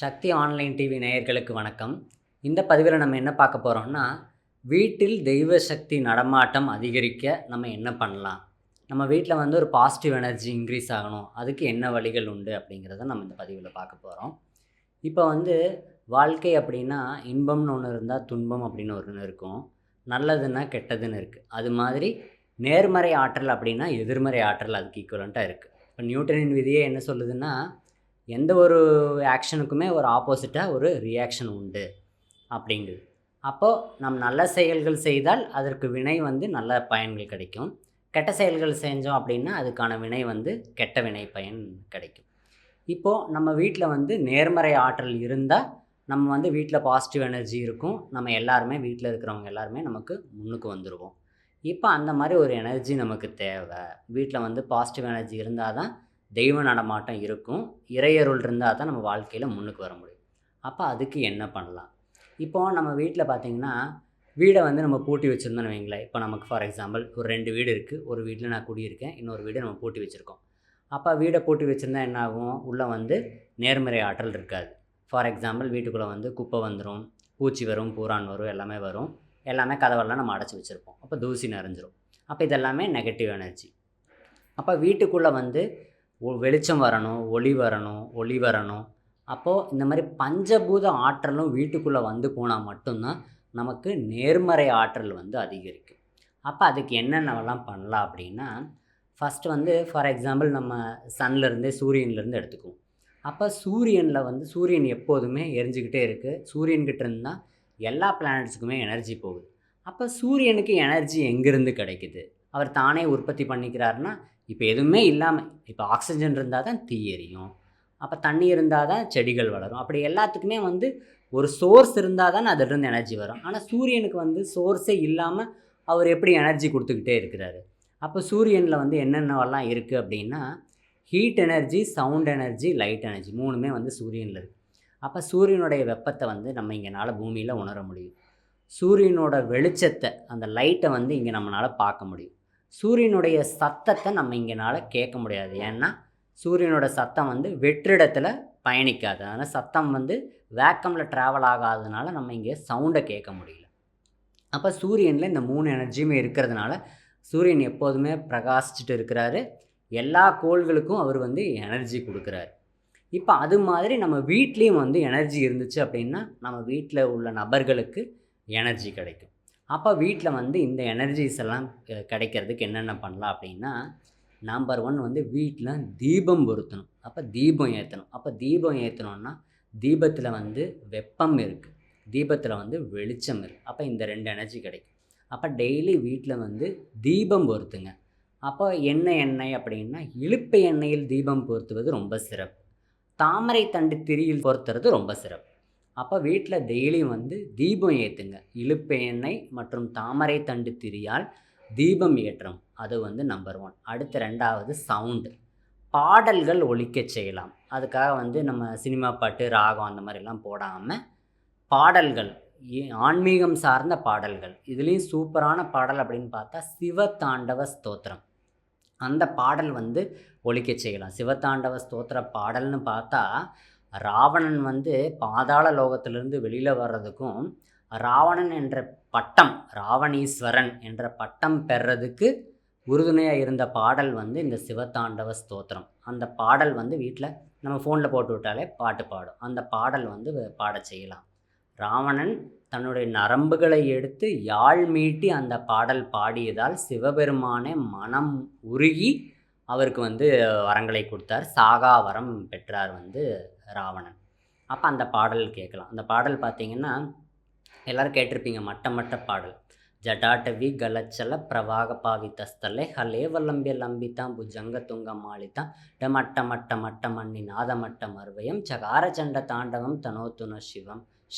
சக்தி online TV நேயர்களுக்கு வணக்கம். இந்த பதிவில் நம்ம என்ன பார்க்க போகிறோம்னா, வீட்டில் தெய்வ சக்தி நடமாட்டம் அதிகரிக்க நம்ம என்ன பண்ணலாம்? நம்ம வீட்டில் வந்து ஒரு பாசிட்டிவ் எனர்ஜி இன்க்ரீஸ் ஆகணும். அதுக்கு என்ன வழிகள் உண்டு? அப்படிங்கிறத நம்ம இந்த பதிவில் பார்க்க போகிறோம். இப்போ வந்து வாழ்க்கை அப்படின்னா, இன்பம்னு ஒன்று இருந்தால் துன்பம் அப்படின்னு ஒன்று இருக்கும். நல்லதுன்னா கெட்டதுன்னு இருக்குது. அது மாதிரி நேர்மறை ஆற்றல் அப்படின்னா எதிர்மறை ஆற்றல் அதுக்கு ஈக்குவலண்ட்டாக இருக்குது. இப்போ நியூட்டனின் விதியே என்ன சொல்லுதுன்னா, எந்த ஒரு ஆக்ஷனுக்குமே ஒரு ஆப்போசிட்டாக ஒரு ரியாக்ஷன் உண்டு அப்படிங்குது. அப்போது நம்ம நல்ல செயல்கள் செய்தால் அதற்கு வினை வந்து நல்ல பயன்கள் கிடைக்கும். கெட்ட செயல்கள் செஞ்சோம் அப்படின்னா அதுக்கான வினை வந்து கெட்ட வினை பயன் கிடைக்கும். இப்போது நம்ம வீட்டில் வந்து நேர்மறை ஆற்றல் இருந்தால் நம்ம வந்து வீட்டில் பாசிட்டிவ் எனர்ஜி இருக்கும். நம்ம எல்லாருமே வீட்டில் இருக்கிறவங்க எல்லாருமே நமக்கு முன்னுக்கு வந்துடுவோம். இப்போ அந்த மாதிரி ஒரு எனர்ஜி நமக்கு தேவை. வீட்டில் வந்து பாசிட்டிவ் எனர்ஜி இருந்தால் தான் தெய்வ நடமாட்டம் இருக்கும். இறையருள் இருந்தால் தான் நம்ம வாழ்க்கையில் முன்னுக்கு வர முடியும். அப்போ அதுக்கு என்ன பண்ணலாம்? இப்போது நம்ம வீட்டில் பார்த்திங்கன்னா, வீடை வந்து நம்ம பூட்டி வச்சுருந்தோன்னு வைங்களேன். இப்போ நமக்கு ஃபார் எக்ஸாம்பிள் ஒரு 2 வீடு இருக்குது. ஒரு வீட்டில் நான் குடியிருக்கேன், இன்னொரு வீடை நம்ம பூட்டி வச்சுருக்கோம். அப்போ வீடை பூட்டி வச்சுருந்தா என்ன ஆகும்? உள்ளே வந்து நேர்மறை ஆற்றல் இருக்காது. ஃபார் எக்ஸாம்பிள் வீட்டுக்குள்ளே வந்து குப்பை வந்துடும், பூச்சி வரும், பூரான் வரும், எல்லாமே வரும். எல்லாமே கதவெல்லாம் நம்ம அடைச்சி வச்சுருப்போம். அப்போ தூசி நிறைஞ்சிரும். அப்போ இதெல்லாமே நெகட்டிவ் எனர்ஜி. அப்போ வீட்டுக்குள்ளே வந்து வெளிச்சம் வரணும், ஒளி வரணும். அப்போது இந்த மாதிரி பஞ்சபூத ஆற்றலும் வீட்டுக்குள்ளே வந்து போனால் மட்டும்தான் நமக்கு நேர்மறை ஆற்றல் வந்து அதிகரிக்கும். அப்போ அதுக்கு என்னென்னவெல்லாம் பண்ணலாம் அப்படின்னா, ஃபஸ்ட்டு வந்து ஃபார் எக்ஸாம்பிள் நம்ம சன்லேருந்தே சூரியன்லேருந்து எடுத்துக்குவோம். அப்போ சூரியனில் வந்து சூரியன் எப்போதுமே எரிஞ்சிக்கிட்டே இருக்குது. சூரியன்கிட்ட இருந்தால் எல்லா பிளானட்ஸுக்குமே எனர்ஜி போகுது. அப்போ சூரியனுக்கு எனர்ஜி எங்கேருந்து கிடைக்குது? அவர் தானே உற்பத்தி பண்ணிக்கிறாருன்னா, இப்போ எதுவுமே இல்லாமல், இப்போ ஆக்சிஜன் இருந்தால் தான் தீ எரியும், அப்போ தண்ணி இருந்தால் தான் செடிகள் வளரும். அப்படி எல்லாத்துக்குமே வந்து ஒரு சோர்ஸ் இருந்தால் தான் அதிலிருந்து எனர்ஜி வரும். ஆனால் சூரியனுக்கு வந்து சோர்ஸே இல்லாமல் அவர் எப்படி எனர்ஜி கொடுத்துக்கிட்டே இருக்கிறாரு? அப்போ சூரியனில் வந்து என்னென்னவெல்லாம் இருக்குது அப்படின்னா, heat energy, sound energy, light energy 3மே வந்து சூரியனில் இருக்குது. அப்போ சூரியனுடைய வெப்பத்தை வந்து நம்ம இங்கேனால பூமியில் உணர முடியும். சூரியனோட வெளிச்சத்தை, அந்த லைட்டை வந்து இங்கே நம்மளால் பார்க்க முடியும். சூரியனுடைய சத்தத்தை நம்ம இங்கேனால கேட்க முடியாது. ஏன்னா சூரியனோட சத்தம் வந்து வெற்றிடத்தில் பயணிக்காது. அதனால் சத்தம் வந்து வேக்கமில் ட்ராவல் ஆகாததுனால நம்ம இங்கே சவுண்டை கேட்க முடியல. அப்போ சூரியனில் இந்த 3 எனர்ஜியுமே இருக்கிறதுனால சூரியன் எப்போதுமே பிரகாசிச்சுட்டு இருக்கிறாரு. எல்லா கோள்களுக்கும் அவர் வந்து எனர்ஜி கொடுக்குறாரு. இப்போ அது மாதிரி நம்ம வீட்லேயும் வந்து எனர்ஜி இருந்துச்சு அப்படின்னா நம்ம வீட்டில் உள்ள நபர்களுக்கு எனர்ஜி கிடைக்கும். அப்போ வீட்டில் வந்து இந்த எனர்ஜிஸ் எல்லாம் கிடைக்கிறதுக்கு என்னென்ன பண்ணலாம் அப்படின்னா, நம்பர் 1 வந்து வீட்டில் தீபம் பொருத்தணும். அப்போ தீபம் ஏற்றணும். அப்போ தீபம் ஏற்றணுன்னா தீபத்தில் வந்து வெப்பம் இருக்குது, தீபத்தில் வந்து வெளிச்சம் இருக்குது. அப்போ இந்த 2 எனர்ஜி கிடைக்கும். அப்போ டெய்லி வீட்டில் வந்து தீபம் பொருத்துங்க. அப்போ எண்ணெய் அப்படின்னா இலுப்பை எண்ணெயில் தீபம் பொருத்துவது ரொம்ப சிறப்பு. தாமரை தண்டு திரியில் பொருத்துறது ரொம்ப சிறப்பு. அப்போ வீட்டில் டெய்லியும் வந்து தீபம் ஏற்றுங்க. இலுப்பை எண்ணெய் மற்றும் தாமரை தண்டு திரியால் தீபம் ஏற்றம், அது வந்து நம்பர் 1. அடுத்து 2வது சவுண்டு. பாடல்கள் ஒலிக்க செய்யலாம். அதுக்காக வந்து நம்ம சினிமா பாட்டு, ராகம் அந்த மாதிரிலாம் போடாமல் பாடல்கள், ஆன்மீகம் சார்ந்த பாடல்கள். இதுலேயும் சூப்பரான பாடல் அப்படின்னு பார்த்தா சிவதாண்டவ ஸ்தோத்திரம். அந்த பாடல் வந்து ஒலிக்க செய்யலாம். சிவதாண்டவ ஸ்தோத்திர பாடல்னு பார்த்தா ராவணன் வந்து பாதாள லோகத்திலிருந்து வெளியில் வர்றதுக்கும், ராவணன் என்ற பட்டம், ராவணீஸ்வரன் என்ற பட்டம் பெறதுக்கு உறுதுணையாக இருந்த பாடல் வந்து இந்த சிவதாண்டவ ஸ்தோத்திரம். அந்த பாடல் வந்து வீட்டில் நம்ம ஃபோனில் போட்டு விட்டாலே பாட்டு பாடும். அந்த பாடல் வந்து பாட செய்யலாம். ராவணன் தன்னுடைய நரம்புகளை எடுத்து யாழ் மீட்டி அந்த பாடல் பாடியதால் சிவபெருமானே மனம் உருகி அவருக்கு வந்து வரங்களை கொடுத்தார். சாகா வரம் பெற்றார் வந்து ராவணன். அப்போ அந்த பாடல் கேட்கலாம். அந்த பாடல் பார்த்திங்கன்னா எல்லோரும் கேட்டிருப்பீங்க, மட்ட பாடல். ஜடாட்டவி கலச்சல பிரவாக பாவித்தஸ்தலே ஹலேவலம்பிய லம்பித்தாம் புஜங்க துங்க மாளித்தான் மட்ட மண்ணி நாதமட்ட மர்வயம் சகார சண்ட தாண்டவம் தனோத்துன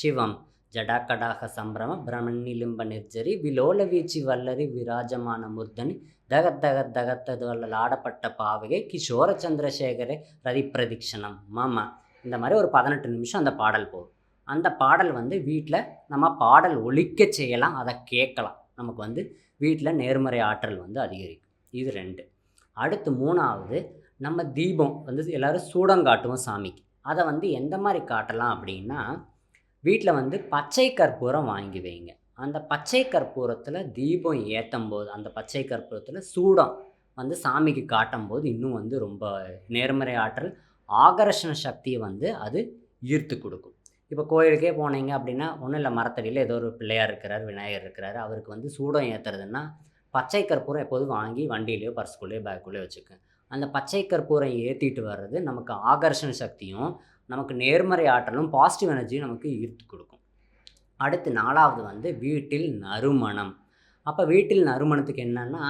சிவம் ஜடாக்கடாக சம்பிரம பிரமண்ணிலிம்ப நிர்ஜரி விலோல வீச்சி வல்லரி விராஜமான முர்தனி தகத்தது வல்லல் ஆடப்பட்ட பாவகை கிஷோர சந்திரசேகரே ரதி பிரதிக்ஷணம் மாமா. இந்த மாதிரி ஒரு 18 நிமிஷம் அந்த பாடல் போகும். அந்த பாடல் வந்து வீட்டில் நம்ம பாடல் ஒலிக்க செய்யலாம், அதை கேட்கலாம். நமக்கு வந்து வீட்டில் நேர்மறை ஆற்றல் வந்து அதிகரிக்கும். இது 2. அடுத்து 3வது, நம்ம தீபம் வந்து எல்லோரும் சூடம் காட்டுவோம் சாமிக்கு. அதை வந்து எந்த மாதிரி காட்டலாம் அப்படின்னா, வீட்டில் வந்து பச்சை கற்பூரம் வாங்கி வைங்க. அந்த பச்சை கற்பூரத்தில் தீபம் ஏற்றும்போது, அந்த பச்சை கற்பூரத்தில் சூடம் வந்து சாமிக்கு காட்டும்போது இன்னும் வந்து ரொம்ப நேர்மறை ஆற்றல், ஆகர்ஷண சக்தியை வந்து அது ஈர்த்து கொடுக்கும். இப்போ கோயிலுக்கே போனீங்க அப்படின்னா, ஒன்றும் இல்லை, மரத்தடியில் ஏதோ ஒரு பிள்ளையார் இருக்கிறார், விநாயகர் இருக்கிறார், அவருக்கு வந்து சூடம் ஏற்றுறதுன்னா பச்சை கற்பூரம் எப்போதும் வாங்கி வண்டியிலையோ பர்ஸ்குள்ளேயோ பேக்குள்ளேயோ வச்சுக்கோங்க. அந்த பச்சை கற்பூரம் ஏற்றிட்டு வர்றது நமக்கு ஆகர்ஷண சக்தியும், நமக்கு நேர்மறை ஆற்றலும், பாசிட்டிவ் எனர்ஜியும் நமக்கு ஈர்த்து கொடுக்கும். அடுத்து 4வது வந்து வீட்டில் நறுமணம். அப்போ வீட்டில் நறுமணத்துக்கு என்னன்னா,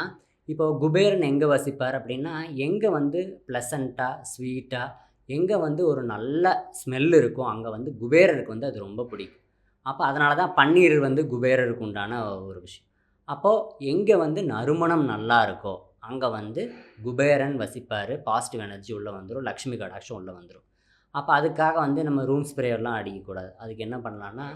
இப்போ குபேரன் எங்கே வசிப்பார் அப்படின்னா, எங்கே வந்து ப்ளசண்ட்டாக, ஸ்வீட்டாக, எங்கே வந்து ஒரு நல்ல ஸ்மெல் இருக்கோ அங்கே வந்து குபேரருக்கு வந்து அது ரொம்ப பிடிக்கும். அப்போ அதனால தான் பன்னீர் வந்து குபேரருக்கு உண்டான ஒரு விஷயம். அப்போது எங்கே வந்து நறுமணம் நல்லா இருக்கோ அங்கே வந்து குபேரன் வசிப்பார், பாசிட்டிவ் எனர்ஜி உள்ளே வந்துடும், லக்ஷ்மி கடாட்சம் உள்ளே வந்துடும். அப்போ அதுக்காக வந்து நம்ம ரூம் ஸ்ப்ரேயர்லாம் அடிக்கக்கூடாது. அதுக்கு என்ன பண்ணலான்னா,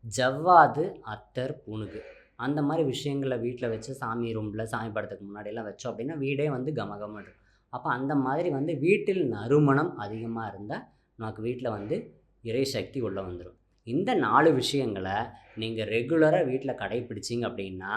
ஜவ்வாது, அத்தர், புனுகு அந்த மாதிரி விஷயங்களை வீட்டில் வச்சு சாமி ரூமில் சாமி படத்துக்கு முன்னாடியெல்லாம் வச்சோம் அப்படின்னா வீடே வந்து கமகமன்னு இருக்கும். அப்போ அந்த மாதிரி வந்து வீட்டில் நறுமணம் அதிகமாக இருந்தால் நமக்கு வீட்டில் வந்து இறை சக்தி உள்ளே வந்துடும். இந்த 4 விஷயங்களை நீங்கள் ரெகுலராக வீட்டில் கடைப்பிடிச்சிங்க அப்படின்னா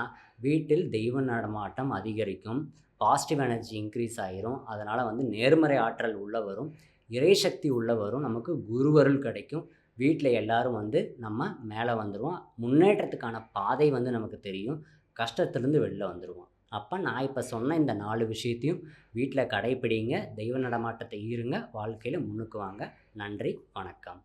வீட்டில் தெய்வ நடமாட்டம் அதிகரிக்கும், பாசிட்டிவ் எனர்ஜி இன்க்ரீஸ் ஆகிரும், அதனால் வந்து நேர்மறை ஆற்றல் உள்ளே வரும், இறை சக்தி உள்ளே வரும், நமக்கு குருவருள் கிடைக்கும். வீட்டில் எல்லோரும் வந்து நம்ம மேலே வந்துடுவோம், முன்னேற்றத்துக்கான பாதை வந்து நமக்கு தெரியும், கஷ்டத்துலேருந்து வெளில வந்துடுவோம். அப்போ நான் இப்போ சொன்ன இந்த 4 விஷயத்தையும் வீட்டில் கடைப்பிடிங்க, தெய்வ நடமாட்டத்தை ஈருங்க, வாழ்க்கையில் முன்னுக்கு வாங்க. நன்றி, வணக்கம்.